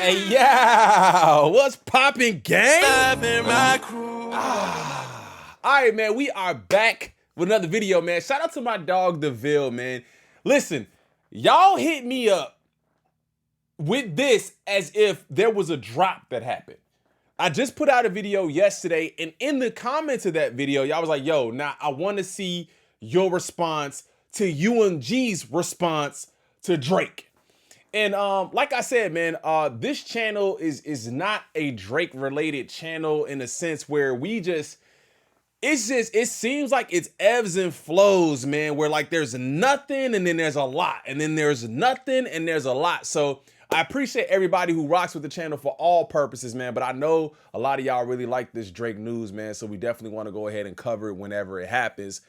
Hey, yeah, what's poppin', gang? All right, man, we are back with another video, man. Shout out to my dog, DeVille, man. Listen, y'all hit me up with this as if there was a drop that happened. I just put out a video yesterday, and in the comments of that video, y'all was like, yo, now I want to see your response to UMG's response to Drake. And like I said, man, this channel is not a Drake related channel in a sense where it seems like it's ebbs and flows, man, where like there's nothing and then there's a lot and then there's nothing and there's a lot. So I appreciate everybody who rocks with the channel for all purposes, man. But I know a lot of y'all really like this Drake news, man. So we definitely want to go ahead and cover it whenever it happens.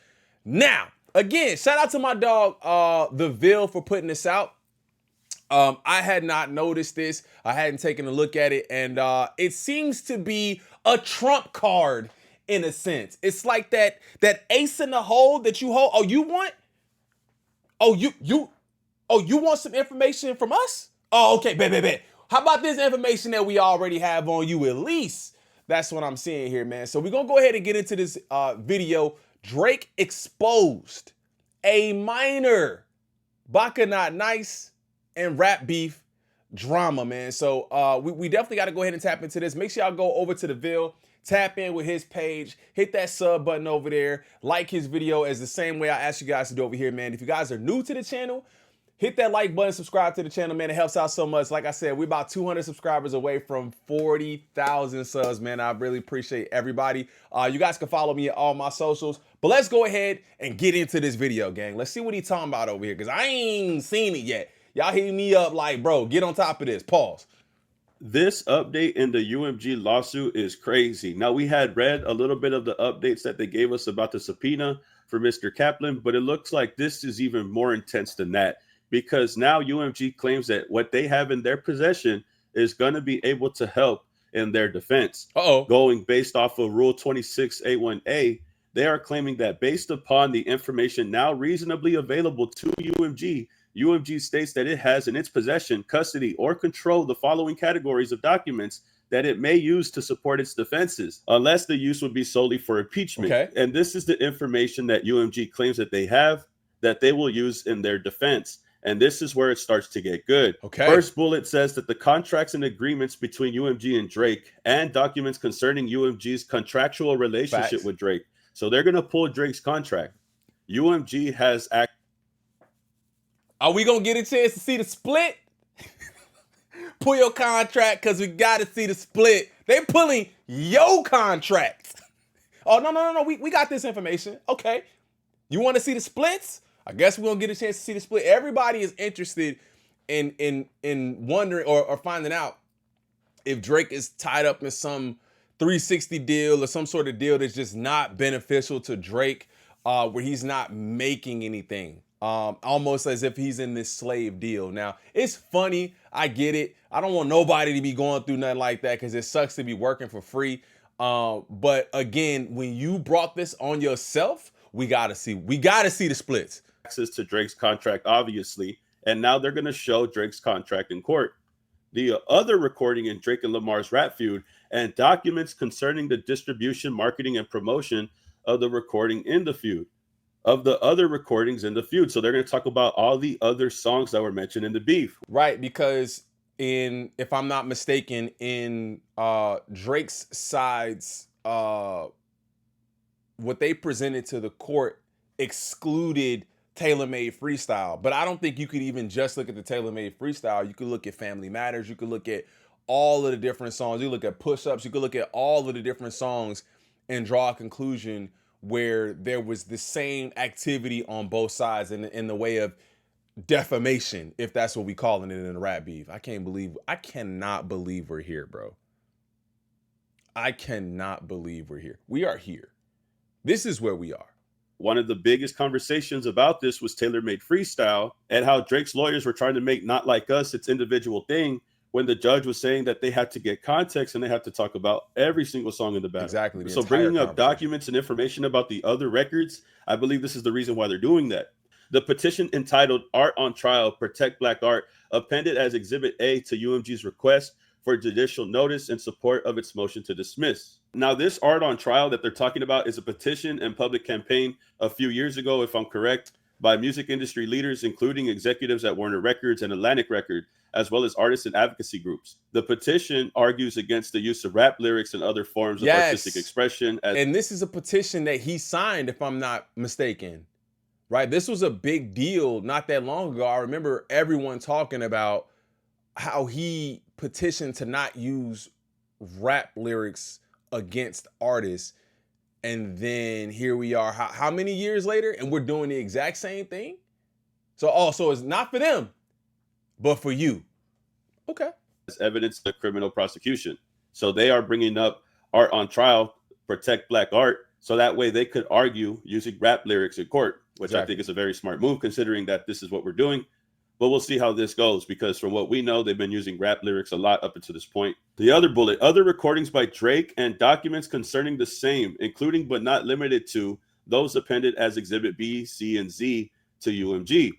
Now, again, shout out to my dog, The Ville, for putting this out. I had not noticed this. I hadn't taken a look at it. And it seems to be a trump card in a sense. It's like that ace in the hole that you hold. Oh, you want? Oh, you want some information from us? Oh, okay, bet. How about this information that we already have on you at least? That's what I'm seeing here, man. So we're going to go ahead and get into this video. Drake exposed a minor Baka Not Nice and rap beef drama, man. So we definitely got to go ahead and tap into this. Make sure y'all go over to the Ville, tap in with his page, hit that sub button over there, like his video as the same way I asked you guys to do over here, man. If you guys are new to the channel, hit that like button, subscribe to the channel, man. It helps out so much. Like I said, we're about 200 subscribers away from 40,000 subs, man. I really appreciate everybody. You guys can follow me at all my socials. But let's go ahead and get into this video, gang. Let's see what he's talking about over here, because I ain't seen it yet. Y'all hitting me up like, bro, get on top of this. Pause. This update in the UMG lawsuit is crazy. Now, we had read a little bit of the updates that they gave us about the subpoena for Mr. Kaplan, but it looks like this is even more intense than that, because now UMG claims that what they have in their possession is going to be able to help in their defense. Going based off of Rule 26A1A, they are claiming that based upon the information now reasonably available to UMG, UMG states that it has in its possession, custody, or control the following categories of documents that it may use to support its defenses, unless the use would be solely for impeachment. Okay. And this is the information that UMG claims that they have, that they will use in their defense. And this is where it starts to get good. Okay. First bullet says that the contracts and agreements between UMG and Drake and documents concerning UMG's contractual relationship with Drake. So they're going to pull Drake's contract. UMG has Are we going to get a chance to see the split? Pull your contract because we got to see the split. They pulling your contract. Oh, no. We got this information. Okay. You want to see the splits? I guess we're going to get a chance to see the split. Everybody is interested in wondering or finding out if Drake is tied up in some 360 deal or some sort of deal that's just not beneficial to Drake, where he's not making anything. Almost as if he's in this slave deal. Now, it's funny. I get it. I don't want nobody to be going through nothing like that because it sucks to be working for free. But again, when you brought this on yourself, we gotta see the splits. Access to Drake's contract, obviously, and now they're going to show Drake's contract in court. The other recording in Drake and Lamar's rap feud and documents concerning the distribution, marketing, and promotion of the recording in the feud. Of the other recordings in the feud. So they're going to talk about all the other songs that were mentioned in the beef. Right, because if I'm not mistaken, in Drake's side's what they presented to the court excluded tailor-made freestyle. But I don't think you could even just look at the tailor-made freestyle. You could look at Family Matters. You could look at all of the different songs. You look at Push-Ups. You could look at all of the different songs and draw a conclusion where there was the same activity on both sides in the way of defamation, if that's what we calling it in the rap beef. I cannot believe we're here, bro. I cannot believe we're here. We are here. This is where we are. One of the biggest conversations about this was tailor-made freestyle and how Drake's lawyers were trying to make Not Like Us its individual thing, when the judge was saying that they had to get context and they had to talk about every single song in the battle. Exactly. So bringing up documents and information about the other records, I believe this is the reason why they're doing that. The petition entitled Art on Trial, Protect Black Art, appended as Exhibit A to UMG's request for judicial notice in support of its motion to dismiss. Now, this art on trial that they're talking about is a petition and public campaign a few years ago, if I'm correct, by music industry leaders, including executives at Warner Records and Atlantic Record, as well as artists and advocacy groups. The petition argues against the use of rap lyrics and other forms of artistic expression. And this is a petition that he signed, if I'm not mistaken, right? This was a big deal not that long ago. I remember everyone talking about how he petitioned to not use rap lyrics against artists. And then here we are, how many years later, and we're doing the exact same thing? So it's not for them, but for you. Okay. As evidence of criminal prosecution. So they are bringing up Art on Trial, Protect Black Art, so that way they could argue using rap lyrics in court, which I think is a very smart move, considering that this is what we're doing. But we'll see how this goes, because from what we know, they've been using rap lyrics a lot up until this point. The other bullet, other recordings by Drake and documents concerning the same, including but not limited to those appended as Exhibit B, C, and Z to UMG.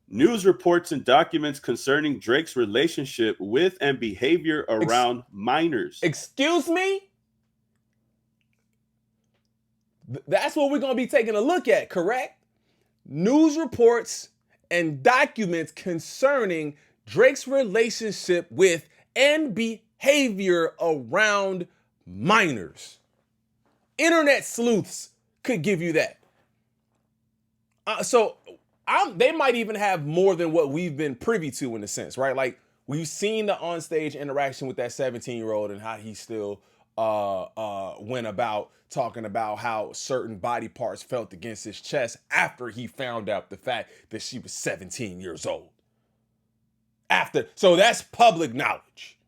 News reports and documents concerning Drake's relationship with and behavior around minors. Excuse me? That's what we're going to be taking a look at, correct? News reports and documents concerning Drake's relationship with and behavior around minors. Internet sleuths could give you that. They might even have more than what we've been privy to, in a sense, right? Like, we've seen the onstage interaction with that 17-year-old and how he still went about talking about how certain body parts felt against his chest after he found out the fact that she was 17 years old. So that's public knowledge.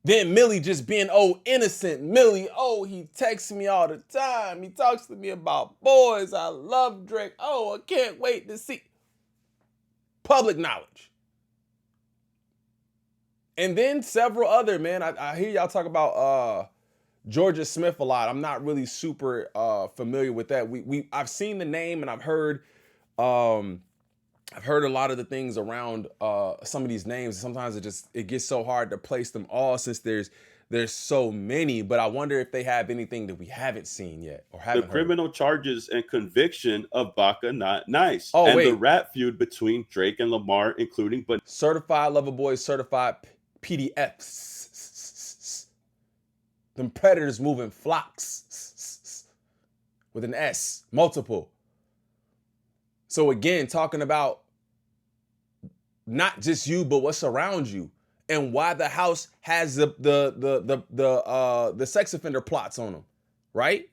Then Millie just being, innocent Millie. He texts me all the time. He talks to me about boys. I love Drake. I can't wait to see. Public knowledge. And then several other, man, I hear y'all talk about Georgia Smith a lot. I'm not really super familiar with that. I've seen the name and I've heard a lot of the things around some of these names. Sometimes it gets so hard to place them all since there's so many. But I wonder if they have anything that we haven't seen yet or haven't heard. The criminal charges and conviction of Baka Not Nice. The rap feud between Drake and Lamar, including Certified Lover Boys, certified PDFs. Them predators moving flocks with an S, multiple. So again, talking about not just you, but what's around you, and why the house has the sex offender plots on them, right?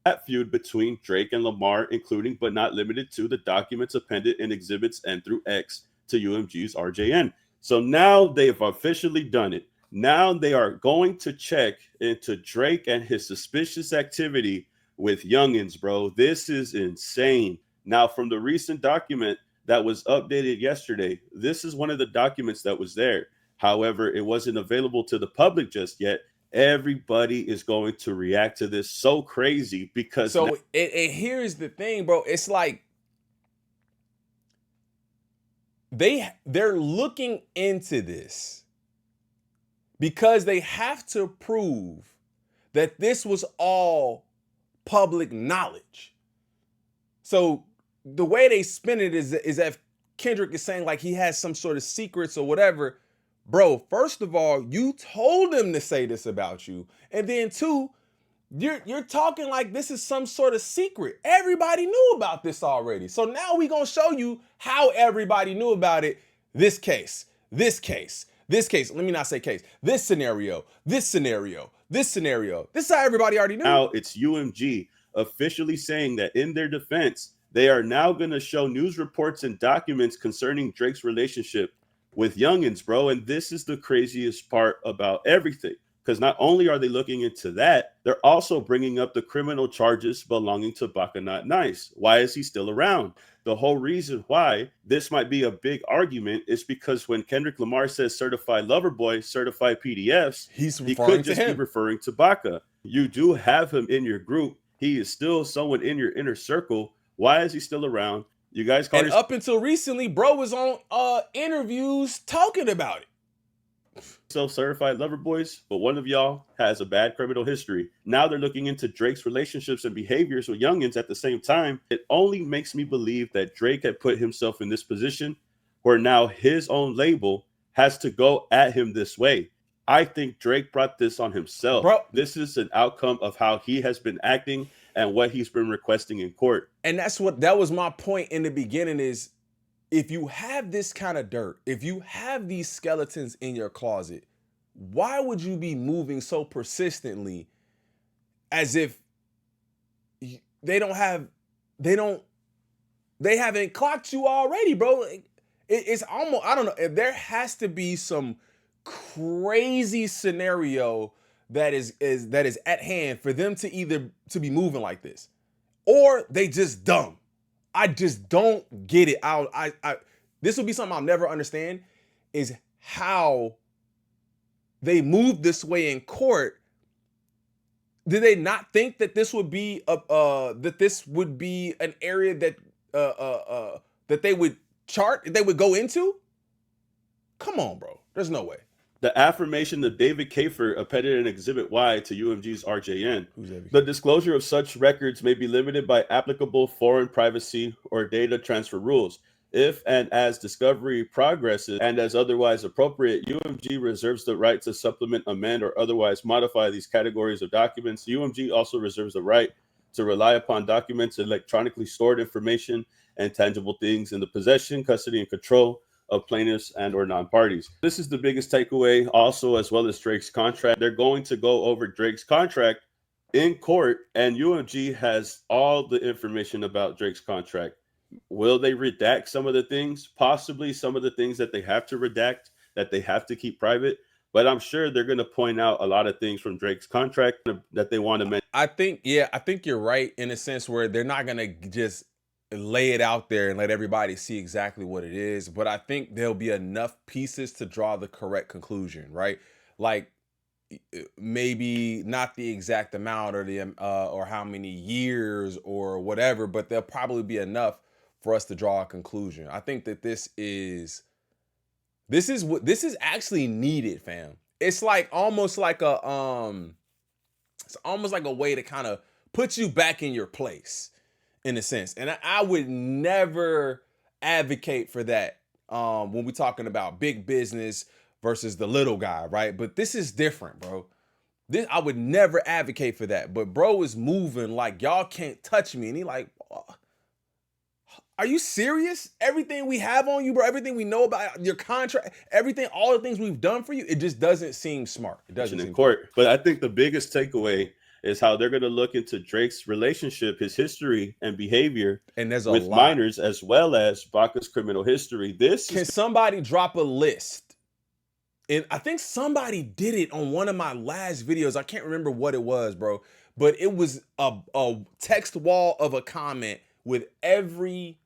That feud between Drake and Lamar, including but not limited to the documents appended in Exhibits N through X to UMG's RJN. So now they've officially done it. Now they are going to check into Drake and his suspicious activity with youngins, bro. This is insane. Now, from the recent document that was updated yesterday, this is one of the documents that was there. However, it wasn't available to the public just yet. Everybody is going to react to this so crazy because... So here's the thing, bro. It's like they're looking into this because they have to prove that this was all public knowledge. So the way they spin it is that Kendrick is saying like he has some sort of secrets or whatever. Bro, first of all, you told him to say this about you. And then two, you're talking like this is some sort of secret. Everybody knew about this already. So now we're going to show you how everybody knew about it. This case. Let me not say case. This scenario. This is how everybody already knew. Now it's UMG officially saying that in their defense, they are now going to show news reports and documents concerning Drake's relationship with youngins, bro. And this is the craziest part about everything. Because not only are they looking into that, they're also bringing up the criminal charges belonging to Baka Not Nice. Why is he still around? The whole reason why this might be a big argument is because when Kendrick Lamar says certified lover boy, certified PDFs, he could just be referring to Baka. You do have him in your group. He is still someone in your inner circle. Why is he still around? You guys call And up until recently, bro was on interviews talking about it. Certified lover boys, but one of y'all has a bad criminal history. Now they're looking into Drake's relationships and behaviors with youngins at the same time. It only makes me believe that Drake had put himself in this position where now his own label has to go at him this way. I think Drake brought this on himself. Bro, this is an outcome of how he has been acting and what he's been requesting in court. And that was my point in the beginning is, if you have this kind of dirt, if you have these skeletons in your closet, why would you be moving so persistently as if they haven't clocked you already, bro? It's almost, I don't know, if there has to be some crazy scenario that is at hand for them to either to be moving like this, or they just dumb. I just don't get it. This will be something I'll never understand, is how they moved this way in court. Did they not think that this would be an area that they would go into? Come on, bro. There's no way. The affirmation of David Kafer appended an Exhibit Y to UMG's RJN. The disclosure of such records may be limited by applicable foreign privacy or data transfer rules. If and as discovery progresses and as otherwise appropriate, UMG reserves the right to supplement, amend, or otherwise modify these categories of documents. UMG also reserves the right to rely upon documents, electronically stored information, and tangible things in the possession, custody, and control of plaintiffs and or non-parties. This is the biggest takeaway also, as well as Drake's contract. They're going to go over Drake's contract in court, and UMG has all the information about Drake's contract. Will they redact some of the things? Possibly some of the things that they have to redact, that they have to keep private. But I'm sure they're going to point out a lot of things from Drake's contract that they want to mention. I think you're right in a sense where they're not going to just lay it out there and let everybody see exactly what it is. But I think there'll be enough pieces to draw the correct conclusion, right? Like maybe not the exact amount or or how many years or whatever, but there'll probably be enough for us to draw a conclusion. I think that this is actually needed, fam. It's like almost like a way to kind of put you back in your place, in a sense. And I would never advocate for that when we're talking about big business versus the little guy, right? But this is different, bro. I would never advocate for that. But bro is moving like y'all can't touch me. And he like, oh, are you serious? Everything we have on you, bro, everything we know about your contract, everything, all the things we've done for you, it just doesn't seem smart. It doesn't seem court. Smart. But I think the biggest takeaway is how they're going to look into Drake's relationship, his history and behavior, and there's with minors, as well as Baca's criminal history. Can somebody drop a list? And I think somebody did it on one of my last videos. I can't remember what it was, bro, but it was a text wall of a comment with every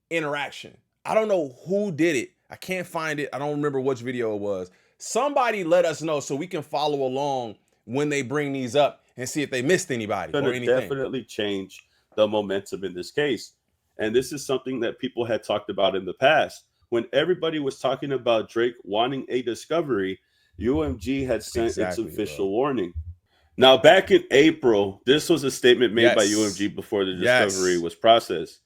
interaction. I don't know who did it. I can't find it. I don't remember which video it was. Somebody let us know so we can follow along when they bring these up and see if they missed anybody or anything. Definitely change the momentum in this case. And this is something that people had talked about in the past. When everybody was talking about Drake wanting a discovery, UMG had sent its official warning. Now, back in April, this was a statement made by UMG before the discovery was processed.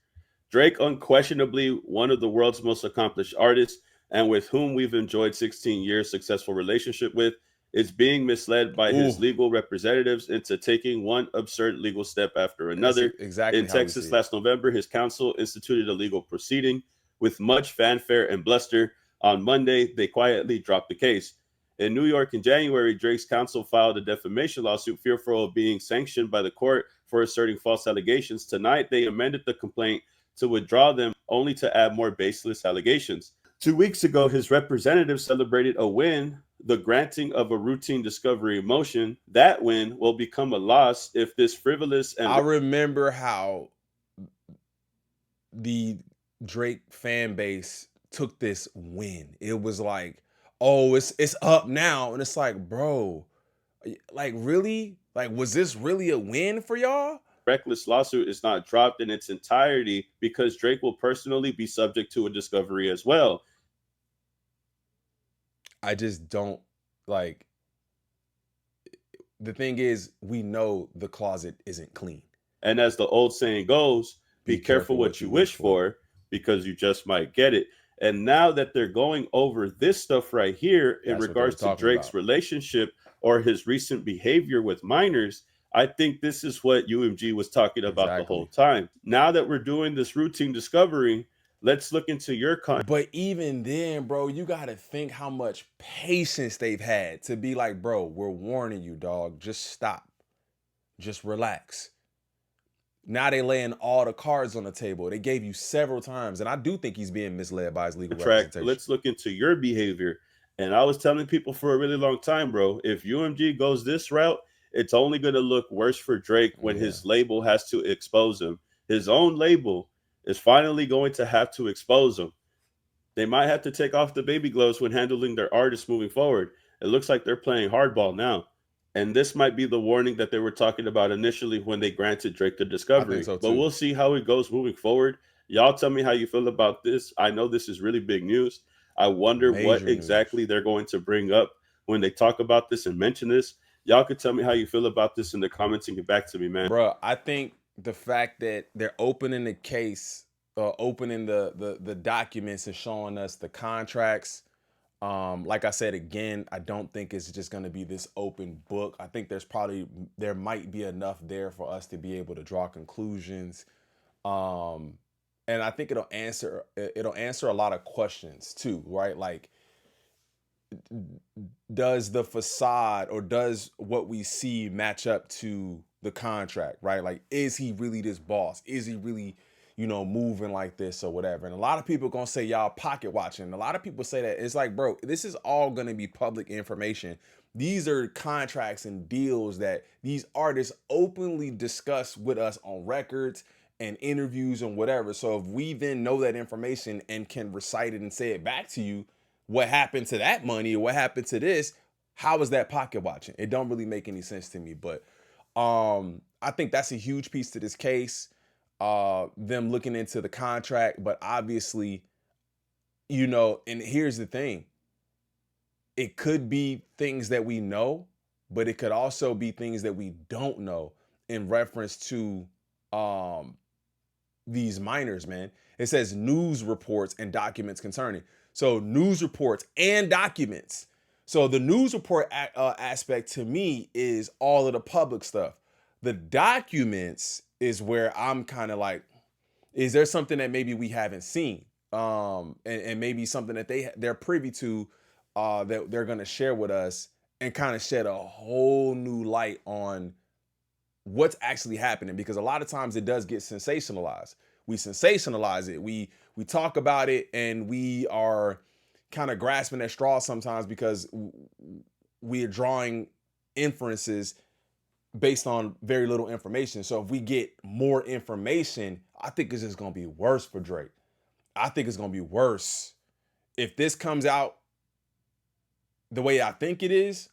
Drake, unquestionably one of the world's most accomplished artists and with whom we've enjoyed 16 years successful relationship with, is being misled by his legal representatives into taking one absurd legal step after another. In Texas last November, his counsel instituted a legal proceeding with much fanfare and bluster. On Monday, they quietly dropped the case. In New York in January, Drake's counsel filed a defamation lawsuit fearful of being sanctioned by the court for asserting false allegations. Tonight, they amended the complaint to withdraw them, only to add more baseless allegations. 2 weeks ago, his representative celebrated a win, the granting of a routine discovery motion. That win will become a loss if this frivolous and... I remember how the Drake fan base took this win. It was like, oh, it's up now. And it's like, bro, like really? Like, was this really a win for y'all? reckless lawsuit is not dropped in its entirety because Drake will personally be subject to a discovery as well. I just don't like. The thing is, we know the closet isn't clean. And as the old saying goes, be careful what you wish for, because you just might get it. And now that they're going over this stuff right here in regards to Drake's relationship or his recent behavior with minors, I think this is what UMG was talking about the whole time. Now that we're doing this routine discovery, let's look into your content. But even then, bro, you got to think how much patience they've had to be like, bro, we're warning you, dog. Just stop. Just relax. Now they laying all the cards on the table. They gave you several times. And I do think he's being misled by his legal representation. Let's look into your behavior. And I was telling people for a really long time, bro, if UMG goes this route, it's only going to look worse for Drake when his label has to expose him. His own label is finally going to have to expose him. They might have to take off the baby gloves when handling their artists moving forward. It looks like they're playing hardball now. And this might be the warning that they were talking about initially when they granted Drake the discovery. But we'll see how it goes moving forward. Y'all tell me how you feel about this. I know this is really big news. I wonder what exactly they're going to bring up when they talk about this and mention this. Y'all could tell me how you feel about this in the comments and get back to me, man. Bro, I think the fact that they're opening the case, opening the documents and showing us the contracts, like I said, again, I don't think it's just going to be this open book. I think there might be enough there for us to be able to draw conclusions. And I think it'll answer a lot of questions too, right? Like, does the facade or does what we see match up to the contract, right? Like, is he really this boss? Is he really, moving like this or whatever? And a lot of people are going to say y'all pocket watching. A lot of people say that. It's like, bro, this is all going to be public information. These are contracts and deals that these artists openly discuss with us on records and interviews and whatever. So if we then know that information and can recite it and say it back to you, what happened to that money or what happened to this, how is that pocket watching? It don't really make any sense to me. But I think that's a huge piece to this case. Them looking into the contract, but obviously, and here's the thing. It could be things that we know, but it could also be things that we don't know in reference to these minors, man. It says news reports and documents concerning. So news reports and documents. So the news report aspect to me is all of the public stuff. The documents is where I'm kind of like, is there something that maybe we haven't seen? And maybe something that they're privy to that they're going to share with us and kind of shed a whole new light on what's actually happening. Because a lot of times it does get sensationalized. We sensationalize it. We talk about it and we are kind of grasping at straws sometimes because we are drawing inferences based on very little information. So if we get more information, I think it's just going to be worse for Drake. I think it's going to be worse. If this comes out the way I think it is,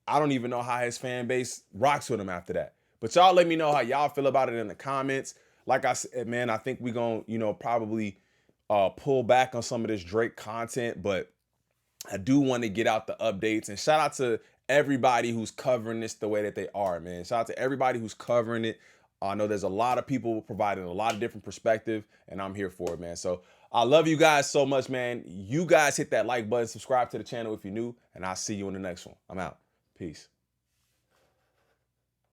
I don't even know how his fan base rocks with him after that. But y'all let me know how y'all feel about it in the comments. Like I said, man, I think we're going to, probably pull back on some of this Drake content, but I do want to get out the updates. And shout out to everybody who's covering this the way that they are, man. Shout out to everybody who's covering it. I know there's a lot of people providing a lot of different perspective, and I'm here for it, man. So I love you guys so much, man. You guys hit that like button, subscribe to the channel if you're new, and I'll see you in the next one. I'm out. Peace.